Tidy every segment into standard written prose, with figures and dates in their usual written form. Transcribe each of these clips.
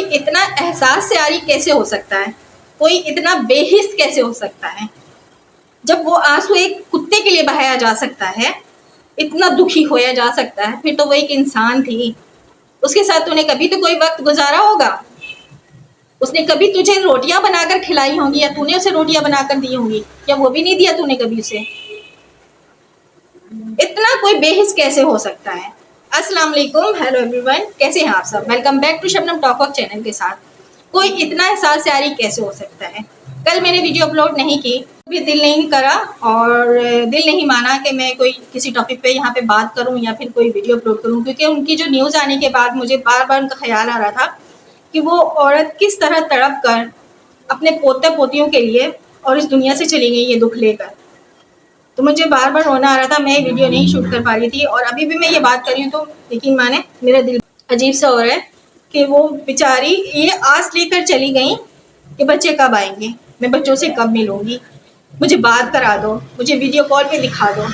कोई इतना एहसास से आरी कैसे हो सकता है? कोई इतना बेहिस कैसे हो सकता है? जब वो आंसू एक कुत्ते के लिए बहाया जा सकता है, इतना दुखी होया जा सकता है, फिर तो वो एक इंसान थी। उसके साथ तूने कभी तो कोई वक्त गुजारा होगा। उसने कभी तुझे रोटियां बनाकर खिलाई होंगी या तूने उसे रोटियां बनाकर दी होंगी, या वो भी नहीं दिया तूने कभी उसे। इतना कोई बेहिस कैसे हो सकता है? अस्सलाम वालेकुम, हेलो एवरीवन, कैसे हैं आप सब? Welcome back to Shabnam talk of channel के साथ। कोई इतना एहसास यारी कैसे हो सकता है? कल मैंने वीडियो अपलोड नहीं की, भी दिल नहीं करा और दिल नहीं माना कि मैं कोई किसी टॉपिक पे यहाँ पे बात करूँ या फिर कोई वीडियो अपलोड करूँ, क्योंकि उनकी जो न्यूज़ आने के बाद मुझे बार बार उनका ख्याल आ रहा था कि वो औरत किस तरह तड़प कर अपने पोते पोतियों के लिए और इस दुनिया से चली गई ये दुख लेकर। तो मुझे बार बार रोना आ रहा था, मैं वीडियो नहीं शूट कर पा रही थी। और अभी भी मैं ये बात कर रही हूँ तो यकीन माने मेरा दिल अजीब सा हो रहा है कि वो बेचारी ये आस लेकर चली गई कि बच्चे कब आएंगे, मैं बच्चों से कब मिलूंगी, मुझे बात करा दो, मुझे वीडियो कॉल पे दिखा दो।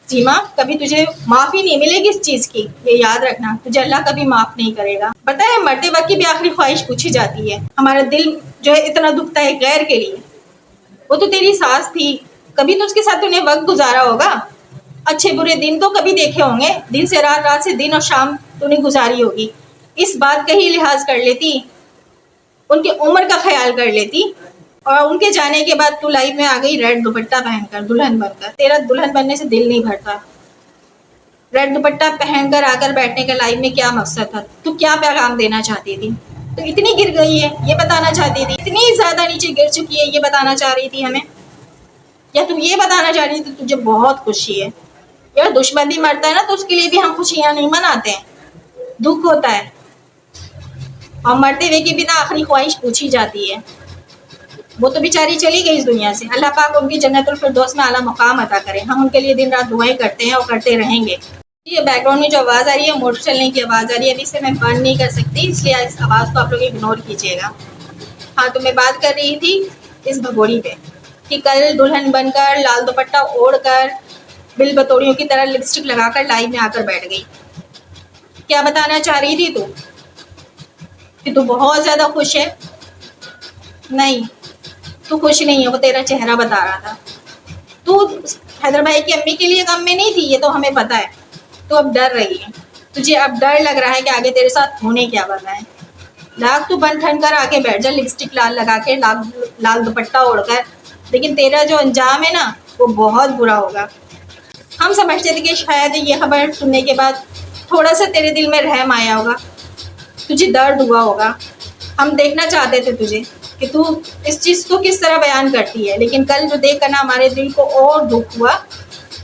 सीमा, कभी तुझे माफ़ी नहीं मिलेगी इस चीज़ की, ये याद रखना। तुझे अल्लाह कभी माफ़ नहीं करेगा। पता है, मरते वक्त की भी आखिरी ख्वाहिश पूछी जाती है। हमारा दिल जो है इतना दुखता है गैर के लिए। वो तो तेरी सास थी, कभी तो उसके साथ तूने वक्त गुजारा होगा। अच्छे बुरे दिन तो कभी देखे होंगे, दिन से रात, रात से दिन और शाम तूने गुजारी होगी। इस बात का ही लिहाज कर लेती, उनकी उम्र का ख्याल कर लेती। और उनके जाने के बाद तू लाइफ में आ गई रेड दुपट्टा पहनकर, दुल्हन बनकर। तेरा दुल्हन बनने से दिल नहीं भरता। रेड दुपट्टा पहनकर आकर बैठने का लाइफ में क्या मकसद था? तू क्या पैगाम देना चाहती थी? तो इतनी गिर गई है ये बताना चाहती थी, इतनी ज्यादा नीचे गिर चुकी है ये बताना चाह रही थी हमें, या तुम ये बताना चाह रही थी तुझे बहुत खुशी है? यार, दुश्मन भी मरता है ना तो उसके लिए भी हम खुशियां नहीं मनाते हैं, दुख होता है। और मरते हुए की बिना आखिरी ख्वाहिश पूछी जाती है। वो तो बेचारी चली गई इस दुनिया से, अल्लाह पाक उनकी जन्नतुल फिरदौस में आला मुकाम अता करें। हम उनके लिए दिन रात दुआएं करते हैं और करते रहेंगे। ये बैकग्राउंड में जो आवाज़ आ रही है मोटर चलने की आवाज़ आ रही है, अभी से मैं बंद नहीं कर सकती, इसलिए इस आवाज़ को आप लोग इग्नोर कीजिएगा। हाँ, तो मैं बात कर रही थी इस भगोड़ी पे कि कल दुल्हन बनकर, लाल दुपट्टा ओढ़कर, बिल बतौड़ियों की तरह लिपस्टिक लगाकर लाइव में आकर बैठ गई। क्या बताना चाह रही थी तू? कि तू बहुत ज़्यादा खुश है? नहीं, तू खुश नहीं है, वो तेरा चेहरा बता रहा था। तू हैदर भाई की अम्मी के लिए गम में नहीं थी, ये तो हमें पता है। तू अब डर रही है, तुझे अब डर लग रहा है कि आगे तेरे साथ होने क्या वाला है। लाख तू बन ठन कर आके बैठ जा, लिपस्टिक लाल लगा के, लाल दुपट्टा ओढ़कर, लेकिन तेरा जो अंजाम है ना वो बहुत बुरा होगा। हम समझते थे कि शायद ये खबर सुनने के बाद थोड़ा सा तेरे दिल में रहम आया होगा, तुझे दर्द हुआ होगा। हम देखना चाहते थे तुझे कि तू इस चीज़ को किस तरह बयान करती है, लेकिन कल जो देख कर ना हमारे दिल को और दुख हुआ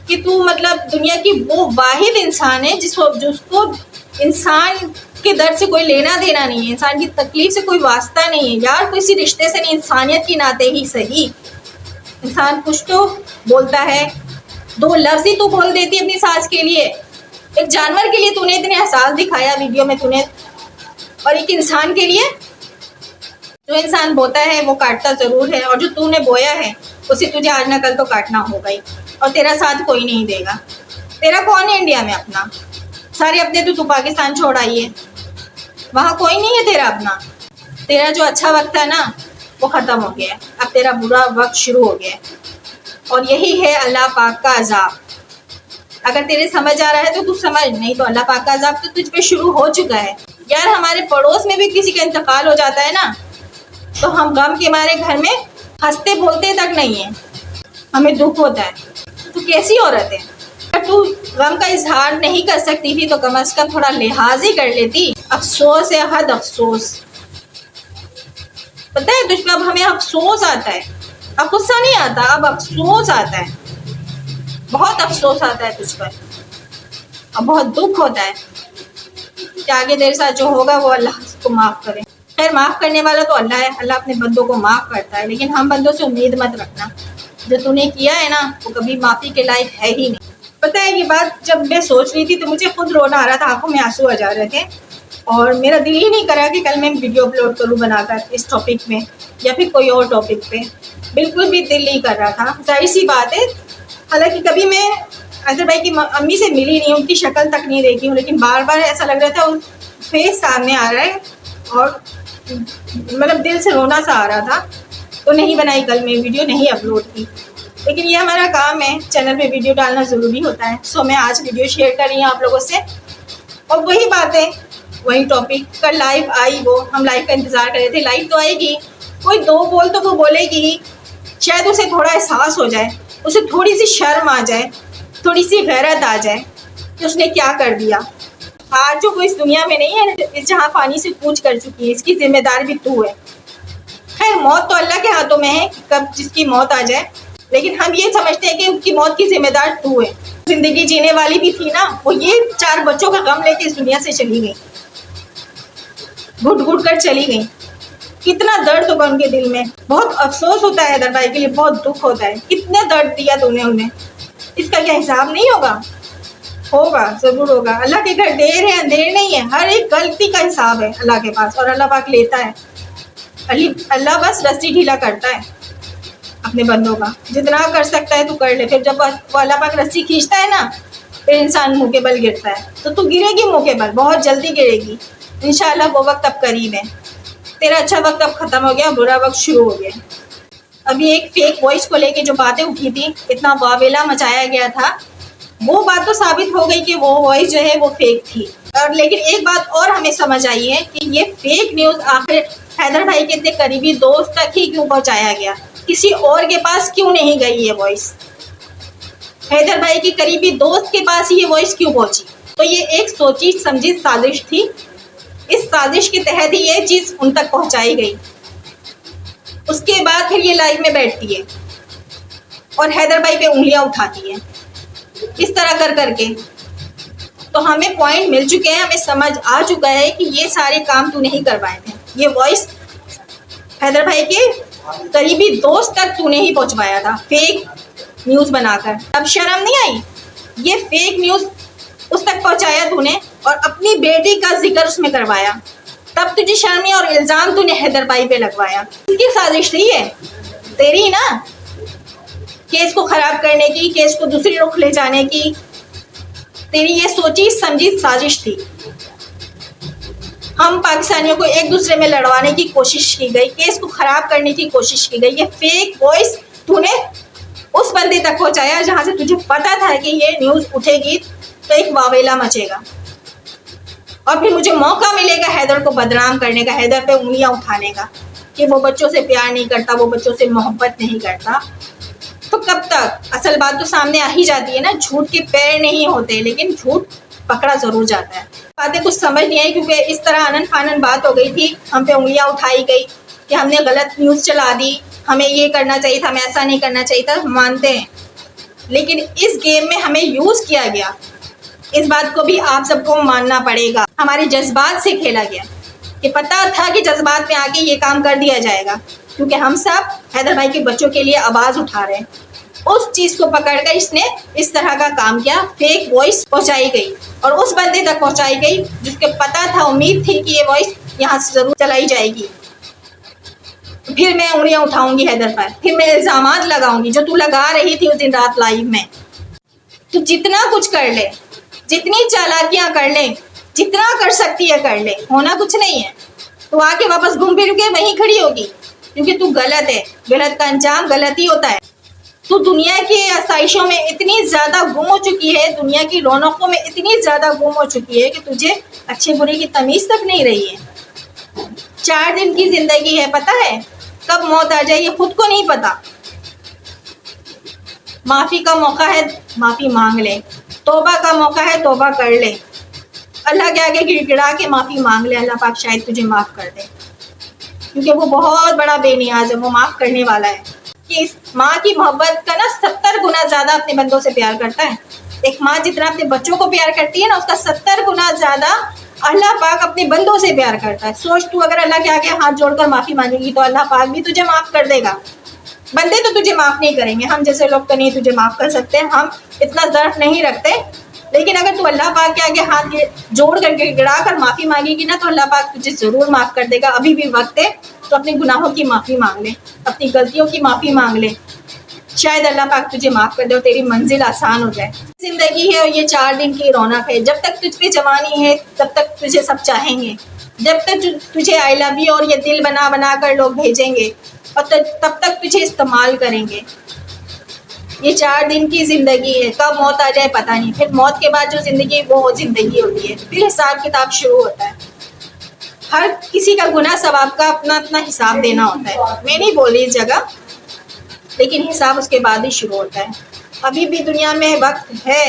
कि तू मतलब दुनिया की वो वाहिद इंसान है जिसको इंसान के दर्द से कोई लेना देना नहीं है, इंसान की तकलीफ से कोई वास्ता नहीं है। यार, किसी रिश्ते से नहीं, इंसानियत के नाते ही सही इंसान कुछ तो बोलता है। दो लफ्ज़ ही तू बोल देती अपनी सास के लिए। एक जानवर के लिए तूने इतने एहसास दिखाया वीडियो में तूने, और एक इंसान के लिए जो इंसान बोता है वो काटता ज़रूर है, और जो तूने बोया है उसे तुझे आज ना कल तो काटना होगा ही। और तेरा साथ कोई नहीं देगा। तेरा कौन है इंडिया में अपना? सारे अपने तो तू पाकिस्तान छोड़ आई है, वहाँ कोई नहीं है तेरा अपना। तेरा जो अच्छा वक्त है ना वो ख़त्म हो गया है, अब तेरा बुरा वक्त शुरू हो गया है, और यही है अल्लाह पाक का अजाब। अगर तेरे समझ आ रहा है तो तू समझ, नहीं तो अल्लाह पाक का अजाब तो तुझ पे शुरू हो चुका है। यार, हमारे पड़ोस में भी किसी का इंतकाल हो जाता है ना तो हम गम के मारे घर में हंसते बोलते तक नहीं है, हमें दुख होता है। तू कैसी औरत है? अगर तू गम का इजहार नहीं कर सकती थी तो कम से कम थोड़ा लिहाज ही कर लेती। अफसोस है, हद अफसोस। पता है तुझ पर अब हमें अफसोस आता है, अब गुस्सा नहीं आता, अब अफसोस आता है। बहुत अफसोस आता है तुझ पर, अब बहुत दुख होता है कि आगे तेरे साथ जो होगा वो अल्लाह उसको माफ़ करे। खैर, माफ़ करने वाला तो अल्लाह है, अल्लाह अपने बंदों को माफ़ करता है, लेकिन हम बंदों से उम्मीद मत रखना। जो तूने किया है ना वो कभी माफ़ी के लायक है ही नहीं। पता है, ये बात जब मैं सोच रही थी तो मुझे खुद रोना आ रहा था, आंखों में आंसू आ जा रहे थे, और मेरा दिल ही नहीं करा कि कल मैं वीडियो अपलोड करूँ बनाकर इस टॉपिक में या फिर कोई और टॉपिक पे। बिल्कुल भी दिल नहीं कर रहा था, जाहिर सी बात है। हालांकि कभी मैं अजहर भाई की अम्मी से मिली नहीं, उनकी शक्ल तक नहीं देखी हूँ, लेकिन बार बार ऐसा लग रहा था वो फेस सामने आ रहा है और मतलब दिल से रोना सा आ रहा था, तो नहीं बनाई कल मैं वीडियो, नहीं अपलोड की। लेकिन ये हमारा काम है, चैनल पे वीडियो डालना ज़रूरी होता है। सो मैं आज वीडियो शेयर कर रही हूँ आप लोगों से। और वही बातें, वही टॉपिक, कल लाइव आई वो, हम लाइव का इंतज़ार कर रहे थे। लाइव तो आएगी, कोई दो बोल तो वो बोलेगी, शायद उसे थोड़ा एहसास हो जाए, उसे थोड़ी सी शर्म आ जाए, थोड़ी सी गैरत आ जाए कि उसने क्या कर दिया। आज जो वो इस दुनिया में नहीं है, इस जहाँ पानी से कूच कर चुकी है, इसकी जिम्मेदार भी तू है। खैर, मौत तो अल्लाह के हाथों में है, कब जिसकी मौत आ जाए, लेकिन हम ये समझते हैं कि उनकी मौत की जिम्मेदार तू है। जिंदगी जीने वाली भी थी ना, वो ये 4 बच्चों का गम लेके इस दुनिया से चली गई, घुट घुट कर चली गई। कितना दर्द होगा उनके दिल में, बहुत अफसोस होता है हैदर भाई के लिए, बहुत दुख होता है। कितना दर्द दिया तूने उन्हें, इसका क्या हिसाब नहीं होगा? होगा, जरूर होगा। अल्लाह के घर देर है अंधेर नहीं है, हर एक गलती का हिसाब है अल्लाह के पास, और अल्लाह पाक लेता है। अल्लाह बस रस्सी ढीला करता है अपने बंदों का, जितना कर सकता है तू कर ले। फिर जब वो अल्लाह पाक रस्सी खींचता है ना, फिर इंसान मुँह के बल गिरता है। तो तू गिरेगी मुँह के बल, बहुत जल्दी गिरेगी इंशाल्लाह। वो वक्त अब करीब है, तेरा अच्छा वक्त अब खत्म हो गया, बुरा वक्त शुरू हो गया। अभी एक फेक वॉइस को लेके जो बातें उठी थी, इतना वावेला मचाया गया था, वो बात तो साबित हो गई कि वो वॉइस जो है वो फेक थी। और लेकिन एक बात और हमें समझ आई है कि ये फेक न्यूज़ आखिर हैदर भाई के इतने करीबी दोस्त तक ही क्यों पहुंचाया गया, किसी और के पास क्यों नहीं गई ये वॉइस? हैदर भाई के करीबी दोस्त के पास ये वॉइस क्यों पहुंची? तो ये एक सोची समझी साजिश थी। इस साजिश के तहत ही ये चीज़ उन तक पहुंचाई गई। उसके बाद फिर ये लाइव में बैठती है और हैदर भाई पे उंगलियां उठाती है, इस तरह कर करके। तो हमें पॉइंट मिल चुके हैं, हमें समझ आ चुका है कि ये सारे काम तू नहीं करवाए थे। ये वॉइस हैदर भाई के करीबी दोस्त तक तूने ही पहुंचवाया था, फेक न्यूज़ बनाकर। अब शर्म नहीं आई? ये फेक न्यूज़ उस तक पहुंचाया तूने और अपनी बेटी का जिक्र उसमें करवाया, तब तुझे शर्म नहीं, और इल्ज़ाम तूने हैदर भाई पे लगवाया। इसकी साजिश थी ये, तेरी ना, केस को खराब करने की, केस को दूसरी रुख ले जाने की, तेरी ये सोची समझी साजिश थी। हम पाकिस्तानियों को एक दूसरे में लड़वाने की कोशिश की गई, केस को खराब करने की कोशिश की गई। ये फेक वॉइस तूने उस बंदे तक पहुंचाया जहां से तुझे पता था कि ये न्यूज़ उठेगी तो एक वावेला मचेगा, और फिर मुझे मौका मिलेगा हैदर को बदनाम करने का, हैदर पे उंगलियां उठाने का कि वो बच्चों से प्यार नहीं करता, वो बच्चों से मोहब्बत नहीं करता। तो कब तक? असल बात तो सामने आ ही जाती है ना, झूठ के पैर नहीं होते, लेकिन झूठ पकड़ा जरूर जाता है। बातें कुछ समझ नहीं आई, क्योंकि इस तरह आनन फानन बात हो गई थी, हम पे उंगलियां उठाई गई कि हमने गलत न्यूज़ चला दी, हमें ये करना चाहिए था, हमें ऐसा नहीं करना चाहिए था। मानते हैं, लेकिन इस गेम में हमें यूज़ किया गया, इस बात को भी आप सबको मानना पड़ेगा। हमारे जज्बात से खेला गया, कि पता था कि जज्बात में आके ये काम कर दिया जाएगा, क्योंकि हम सब हैदर भाई के बच्चों के लिए आवाज़ उठा रहे हैं। उस चीज़ को पकड़कर इसने इस तरह का काम किया, फेक वॉइस पहुंचाई गई और उस बंदे तक पहुंचाई गई जिसके पता था, उम्मीद थी कि ये वॉइस यहाँ से ज़रूर चलाई जाएगी। फिर मैं उंगलियां उठाऊंगी हैदर पर, फिर मैं इल्ज़ामात लगाऊंगी जो तू लगा रही थी उस दिन रात लाइव में। तू जितना कुछ कर ले, जितनी चालाकियां कर ले, जितना कर सकती है कर ले, होना कुछ नहीं है। तो आके वापस घूम फिर के वहीं खड़ी होगी, क्योंकि तू गलत है, गलत का अंजाम गलत ही होता है। तू दुनिया की आसाइशों में इतनी ज़्यादा गुम हो चुकी है, दुनिया की रौनकों में इतनी ज़्यादा गुम हो चुकी है कि तुझे अच्छे बुरे की तमीज़ तक नहीं रही है। 4 दिन की ज़िंदगी है, पता है कब मौत आ जाए ये खुद को नहीं पता। माफ़ी का मौका है, माफ़ी मांग ले। तौबा का मौका है, तौबा कर ले। अल्लाह के आगे गिड़गिड़ा के माफ़ी मांग ले, अल्लाह पाक शायद तुझे माफ़ कर दे, क्योंकि वो बहुत बड़ा बेनियाज है, वो माफ़ करने वाला है। कि इस माँ की मोहब्बत का ना 70 गुना ज़्यादा अपने बंदों से प्यार करता है। एक माँ जितना अपने बच्चों को प्यार करती है ना, उसका 70 गुना ज़्यादा अल्लाह पाक अपने बंदों से प्यार करता है। सोच तू, अगर अल्लाह के आगे हाथ जोड़कर माफ़ी मांगेगी तो अल्लाह पाक भी तुझे माफ़ कर देगा। बंदे तो तुझे माफ़ नहीं करेंगे, हम जैसे लोग तो नहीं तुझे माफ़ कर सकते, हम इतना ज़र्फ नहीं रखते। लेकिन अगर तू अल्लाह पाक के आगे हाथ जोड़ कर गिड़ा कर माफ़ी मांगेगी ना, तो अल्लाह पाक तुझे ज़रूर माफ़ कर देगा। अभी भी वक्त है, तो अपने गुनाहों की माफ़ी मांग ले, अपनी गलतियों की माफ़ी मांग ले, शायद अल्लाह पाक तुझे माफ़ कर दे और तेरी मंजिल आसान हो जाए। ज़िंदगी है और ये 4 दिन की रौनक है, जब तक तुझ पे जवानी है तब तक तुझे सब चाहेंगे, जब तक तुझे आई लव यू और ये दिल बना बना कर लोग भेजेंगे और तब तक तुझे इस्तेमाल करेंगे। ये 4 दिन की जिंदगी है, कब मौत आ जाए पता नहीं। फिर मौत के बाद जो जिंदगी वो जिंदगी होती है, फिर हिसाब किताब शुरू होता है। हर किसी का गुनाह सवाब का अपना अपना हिसाब देना होता है। मैं नहीं बोल रही इस जगह, लेकिन हिसाब उसके बाद ही शुरू होता है। अभी भी दुनिया में वक्त है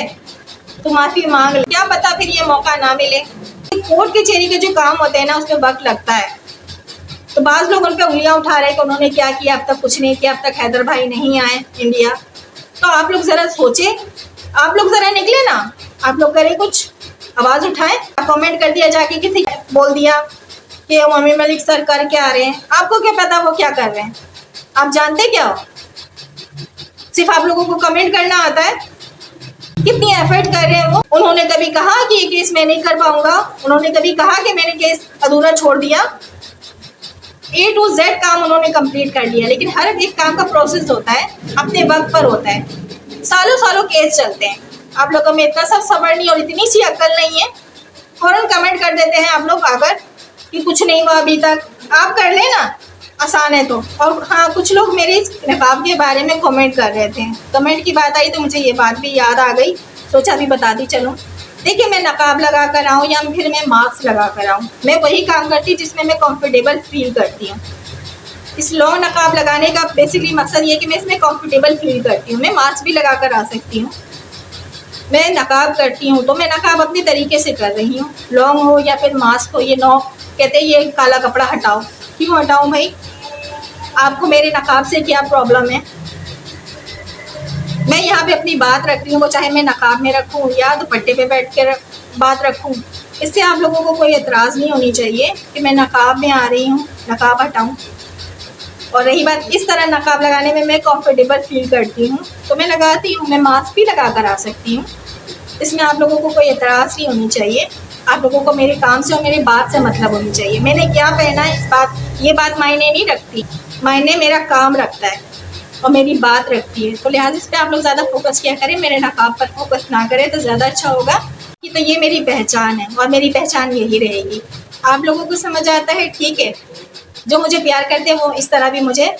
तो माफी मांग ले, क्या पता फिर ये मौका ना मिले। कोर्ट कचहरी के जो काम होते हैं ना, उसमें वक्त लगता है। तो बाज लोग उन पर उंगलियां उठा रहे हैं कि उन्होंने क्या किया, अब तक कुछ नहीं किया, अब तक हैदर भाई नहीं आए इंडिया। तो आप लोग जरा सोचे, आप लोग जरा निकले ना, आप लोग करें कुछ, आवाज उठाएं। कमेंट कर दिया जाके, किसी बोल दिया कि मम्मी मलिक सर कर क्या रहे हैं, आपको क्या पता वो क्या कर रहे हैं? आप जानते क्या हो? सिर्फ आप लोगों को कमेंट करना आता है। कितनी एफर्ट कर रहे हैं वो। उन्होंने कभी कहा कि ये केस मैं नहीं कर पाऊंगा, उन्होंने कभी कहा कि मैंने केस अधूरा छोड़ दिया। A to Z काम उन्होंने कंप्लीट कर लिया, लेकिन हर एक काम का प्रोसेस होता है, अपने वक्त पर होता है। सालों सालों केस चलते हैं। आप लोगों में इतना सब सब्र नहीं और इतनी सी अक्ल नहीं है, फौरन कमेंट कर देते हैं आप लोग आकर कि कुछ नहीं हुआ अभी तक। आप कर लेना, आसान है तो। और हाँ, कुछ लोग मेरे इस नकाब के बारे में कमेंट कर रहे थे। कमेंट की बात आई तो मुझे ये बात भी याद आ गई, सोचा भी बता दी चलो। देखिए, मैं नकाब लगा कर आऊँ या फिर मैं मास्क लगा कर आऊँ, मैं वही काम करती हूँ जिसमें मैं कंफर्टेबल फील करती हूँ। इस लॉन्ग नकाब लगाने का बेसिकली मकसद ये कि मैं इसमें कंफर्टेबल फील करती हूँ। मैं मास्क भी लगा कर आ सकती हूँ। मैं नकाब करती हूँ तो मैं नकाब अपने तरीके से कर रही हूँ, लॉन्ग हो या फिर मास्क हो। ये नौ कहते हैं ये काला कपड़ा हटाओ, क्यों हटाऊँ भाई? आपको मेरे नकाब से क्या प्रॉब्लम है? मैं यहाँ पे अपनी बात रख रही हूँ, वो चाहे मैं नकाब में रखूँ या दुपट्टे पे बैठ कर बात रखूँ, इससे आप लोगों को कोई एतराज़ नहीं होनी चाहिए कि मैं नकाब में आ रही हूँ, नकाब हटाऊँ। और रही बात इस तरह नकाब लगाने में, मैं कंफर्टेबल फील करती हूँ तो मैं लगाती हूँ। मैं मास्क भी लगा कर आ सकती हूँ, इसमें आप लोगों को कोई एतराज़ नहीं होनी चाहिए। आप लोगों को मेरे काम से और मेरी बात से मतलब होनी चाहिए। मैंने क्या पहना है ये बात मायने नहीं रखती, मायने मेरा काम रखता है और मेरी बात रखती है। तो लिहाजा इस पर आप लोग ज़्यादा फोकस किया करें, मेरे नकाब पर फोकस ना करें तो ज़्यादा अच्छा होगा। कि तो ये मेरी पहचान है और मेरी पहचान यही रहेगी। आप लोगों को समझ आता है? ठीक है। जो मुझे प्यार करते हैं वो इस तरह भी मुझे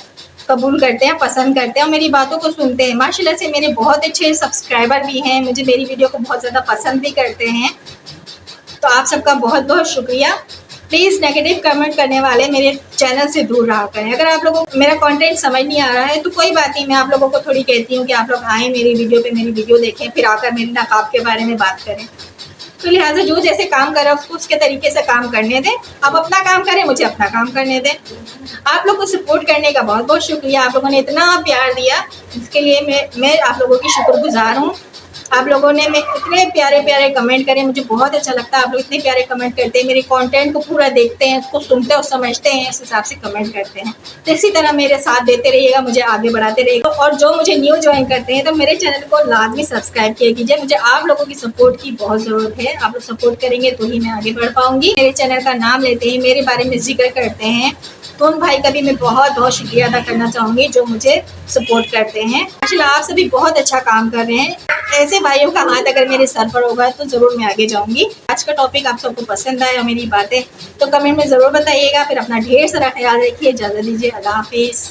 कबूल करते हैं, पसंद करते हैं और मेरी बातों को सुनते हैं। माशाल्लाह से मेरे बहुत अच्छे सब्सक्राइबर भी हैं, मुझे मेरी वीडियो को बहुत ज़्यादा पसंद भी करते हैं। तो आप सबका बहुत बहुत शुक्रिया। प्लीज़ नेगेटिव कमेंट करने वाले मेरे चैनल से दूर रहा करें। अगर आप लोगों को मेरा कंटेंट समझ नहीं आ रहा है तो कोई बात नहीं, मैं आप लोगों को थोड़ी कहती हूँ कि आप लोग आएँ मेरी वीडियो पे, मेरी वीडियो देखें, फिर आकर मेरे नकाब के बारे में बात करें। तो लिहाजा जो जैसे काम कर रहा है उसको उसके तरीके से काम करने दें। आप अपना काम करें, मुझे अपना काम करने दें। आप लोग को सपोर्ट करने का बहुत बहुत शुक्रिया। आप लोगों ने इतना प्यार दिया, इसके लिए मैं आप लोगों की शुक्रगुजार हूँ। आप लोगों ने मैं इतने प्यारे प्यारे कमेंट करे, मुझे बहुत अच्छा लगता है। आप लोग इतने प्यारे कमेंट करते हैं, मेरे कंटेंट को पूरा देखते हैं, उसको सुनते और समझते हैं, इस हिसाब से कमेंट करते हैं। तो इसी तरह मेरे साथ देते रहिएगा, मुझे आगे बढ़ाते रहिएगा। और जो मुझे न्यू ज्वाइन करते हैं तो मेरे चैनल को लाजमी सब्सक्राइब किया कीजिए। मुझे आप लोगों की सपोर्ट की बहुत ज़रूरत है। आप लोग सपोर्ट करेंगे तो ही मैं आगे बढ़ पाऊंगी। मेरे चैनल का नाम लेते ही मेरे बारे में जिक्र करते हैं तो उन भाई का भी मैं बहुत बहुत शुक्रिया अदा करना चाहूँगी जो मुझे सपोर्ट करते हैं। माशाल्लाह आप सभी बहुत अच्छा काम कर रहे हैं। ऐसे भाइयों का हाथ अगर मेरे सर पर होगा तो ज़रूर मैं आगे जाऊँगी। आज का टॉपिक आप सबको पसंद आया और मेरी बातें तो कमेंट में ज़रूर बताइएगा। फिर अपना ढेर सारा ख्याल रखिए। इजाज़त दीजिए, अल्लाह हाफिज़।